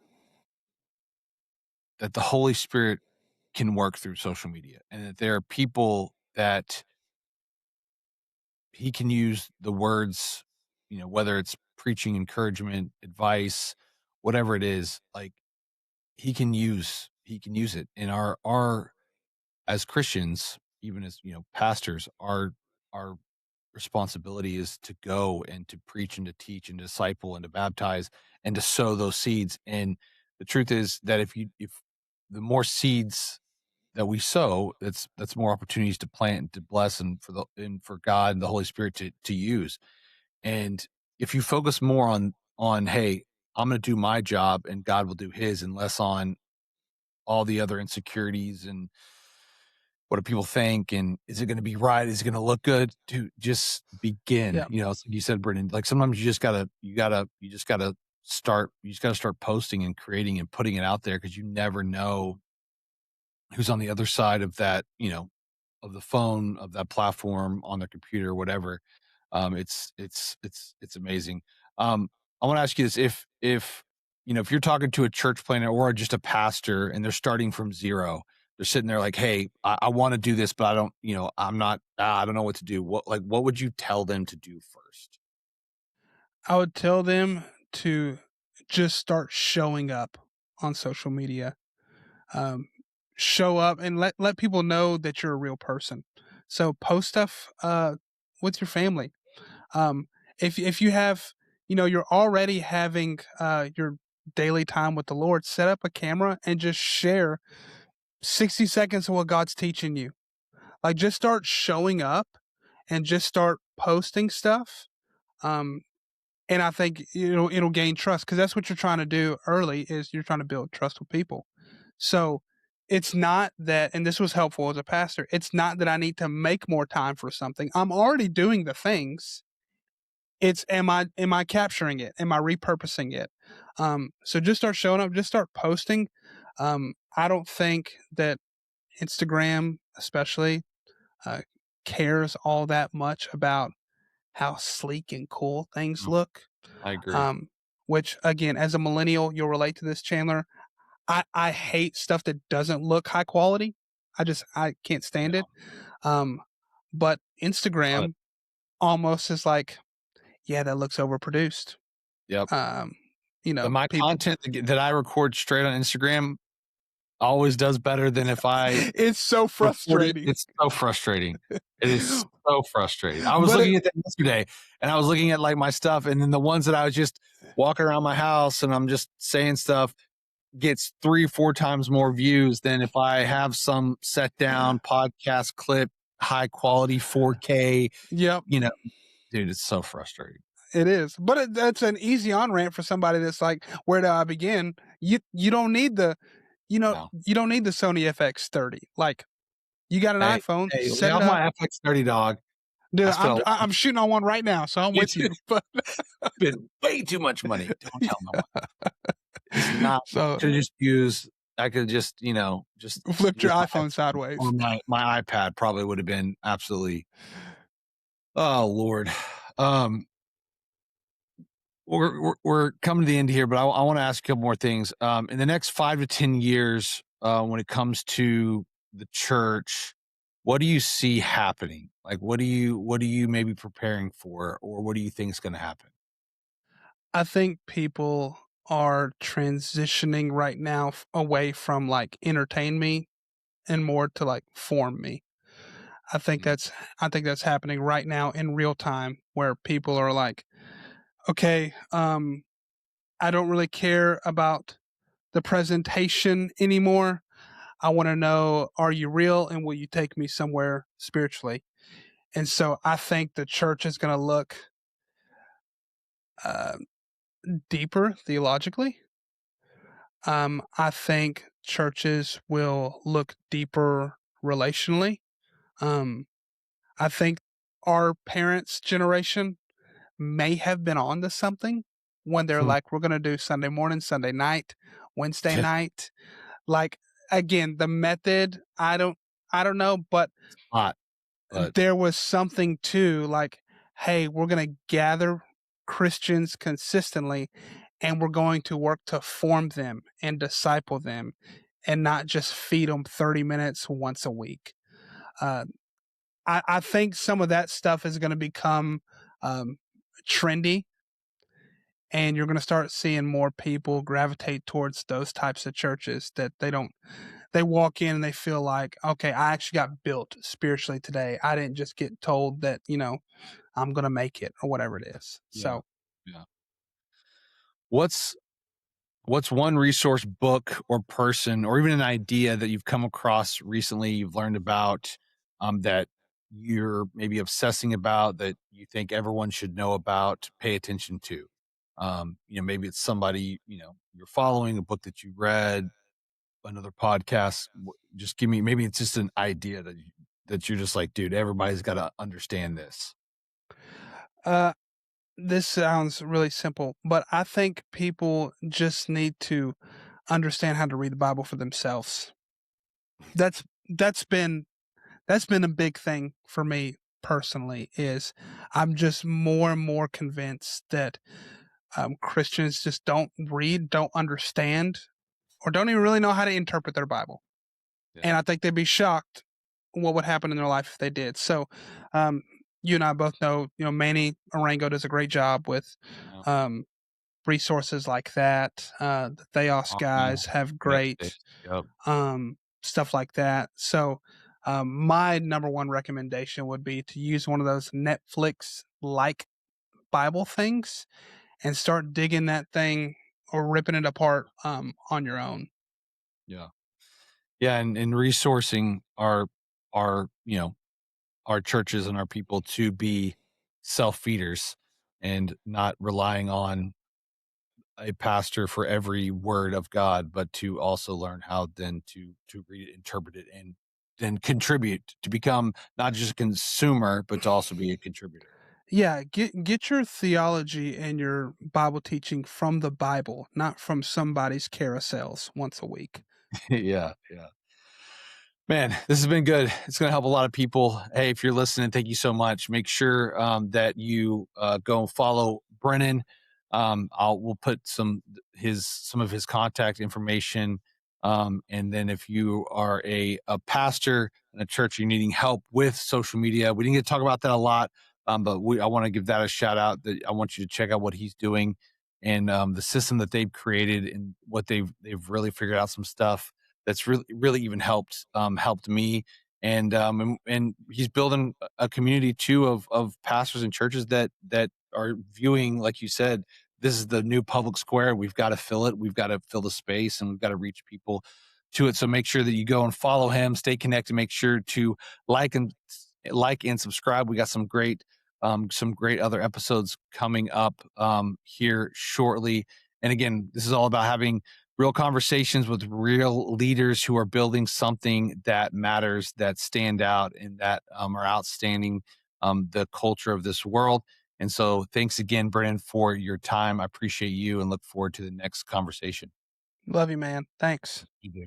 A: the Holy Spirit can work through social media, and that there are people that he can use the words, whether it's preaching, encouragement, advice, whatever it is, like he can use it. And our as Christians, even as pastors, our responsibility is to go and to preach and to teach and disciple and to baptize and to sow those seeds. And the truth is that if the more seeds that we sow, that's more opportunities to plant and to bless and for God and the Holy Spirit to use. And if you focus more on hey, I'm going to do my job and God will do his, and less on all the other insecurities and what do people think, and is it going to be right? Is it going to look good? To just begin,
B: Yeah.
A: it's like you said, Brendan, like sometimes you just gotta start posting and creating and putting it out there, because you never know who's on the other side of that, of the phone, of that platform, on their computer, whatever. It's amazing. I want to ask you this: if you're talking to a church planner or just a pastor, and they're starting from zero, they're sitting there like, "Hey, I want to do this, but I don't, I'm not, I don't know what to do." What would you tell them to do first?
B: I would tell them to just start showing up on social media. Um, Show up and let people know that you're a real person. So post stuff with your family. Um, if you have, you're already having your daily time with the Lord, set up a camera and just share 60 seconds of what God's teaching you. Like, just start showing up and just start posting stuff. Um, and I think it'll gain trust, because that's what you're trying to do early, is you're trying to build trust with people. So it's not that, and this was helpful as a pastor, it's not that I need to make more time for something. I'm already doing the things. It's, am I capturing it? Am I repurposing it? So just start showing up, just start posting. I don't think that Instagram especially uh, cares all that much about how sleek and cool things
A: Mm,
B: look.
A: I agree.
B: Um, which, again, as a millennial, you'll relate to this, Chandler. I hate stuff that doesn't look high quality. I can't stand
A: Yeah,
B: it. Um, but
A: but
B: Instagram almost is like, yeah, that looks overproduced.
A: yep.
B: Um,
A: My
B: people.
A: content that I record straight on Instagram, always does better than if I
B: It's so
A: record it.
B: frustrating.
A: It's so frustrating. It is so frustrating. I was
B: But
A: looking at that yesterday, and I was looking at like my stuff, and then the ones that I was just walking around my house and I'm just saying stuff gets 3-4 times more views than if I have some set down podcast clip, high quality 4K.
B: yep,
A: You know, dude, it's so frustrating.
B: it is. But that's an easy on ramp for somebody that's like, where do I begin? You don't need the
A: No.
B: you don't need the Sony FX30. Like, you got an
A: Hey,
B: iPhone,
A: hey, lay
B: set it
A: off
B: up.
A: my FX30 dog.
B: Dude,
A: I spent a lot
B: I'm shooting on one right now, so I'm with you. But
A: spent way too much money. Don't tell no one. It's not
B: so
A: to just use. I could just, just
B: flipped your
A: use my
B: iPhone sideways.
A: or my iPad probably would have been absolutely. Oh Lord, um, we're coming to the end here, but I want to ask a couple more things. In the next 5 to 10 years, when it comes to the church, what do you see happening? Like, what are you maybe preparing for, or what do you think is going to happen?
B: I think people are transitioning right now away from like entertain me and more to like form me. I think
A: Mm.
B: that's I think that's happening right now in real time where people are like, okay, I don't really care about the presentation anymore. I want to know, are you real and will you take me somewhere spiritually? And so I think the church is going to look uh, deeper theologically. I think churches will look deeper relationally. Um, I think our parents' generation may have been on to something when they're
A: Hmm.
B: like, we're going to do Sunday morning, Sunday night, Wednesday night. Like, again, the method, I don't know, but
A: Hot, but
B: there was something to like, hey, we're going to gather Christians consistently and we're going to work to form them and disciple them and not just feed them 30 minutes once a week. Uh, I think some of that stuff is going to become um, trendy, and you're going to start seeing more people gravitate towards those types of churches that they walk in and they feel like, okay, I actually got built spiritually today. I didn't just get told that, I'm going to make it or whatever it is.
A: yeah,
B: So,
A: yeah. What's what's one resource, book, or person, or even an idea that you've come across recently, you've learned about, that you're maybe obsessing about, that you think everyone should know about, pay attention to? Maybe it's somebody, you're following, a book that you read, another podcast. Just give me, maybe it's just an idea that you're just like, dude, everybody's got to understand this.
B: uh, this sounds really simple, but I think people just need to understand how to read the Bible for themselves. That's that's been that's been a big thing for me personally. Is I'm just more and more convinced that Christians just don't read, don't understand, or don't even really know how to interpret their Bible.
A: Yeah.
B: And I think they'd be shocked what would happen in their life if they did. So, um, you and I both know, Manny Arango does a great job with
A: Yeah.
B: um, resources like that. The Theos
A: Yeah.
B: guys have
A: Yep.
B: great
A: Yep.
B: stuff like that. So, my number one recommendation would be to use one of those Netflix like Bible things and start digging that thing or ripping it apart on your own.
A: Yeah. Yeah, and resourcing our our churches and our people to be self feeders and not relying on a pastor for every word of God, but to also learn how then to read it, interpret it, and then contribute to become not just a consumer, but to also be a contributor.
B: Yeah, get your theology and your Bible teaching from the Bible, not from somebody's carousels once a week.
A: Yeah, yeah. Man, this has been good. It's going to help a lot of people. Hey, if you're listening, thank you so much. Make sure that you go and follow Brennan. We'll put some of his contact information. And then if you are a pastor in a church, you're needing help with social media, we didn't get to talk about that a lot, but I want to give that a shout out. That I want you to check out what he's doing and the system that they've created and what they've really figured out some stuff that's really even helped me. And he's building a community too of pastors and churches that are viewing, like you said, this is the new public square. We've got to fill it. We've got to fill the space, and we've got to reach people to it. So make sure that you go and follow him, stay connected, make sure to like and subscribe. We got some great other episodes coming up here shortly. And again, this is all about having real conversations with real leaders who are building something that matters, that stand out, and that are outstanding the culture of this world. And so thanks again, Brennan, for your time. I appreciate you and look forward to the next conversation.
B: Love you, man. Thanks.
A: You do.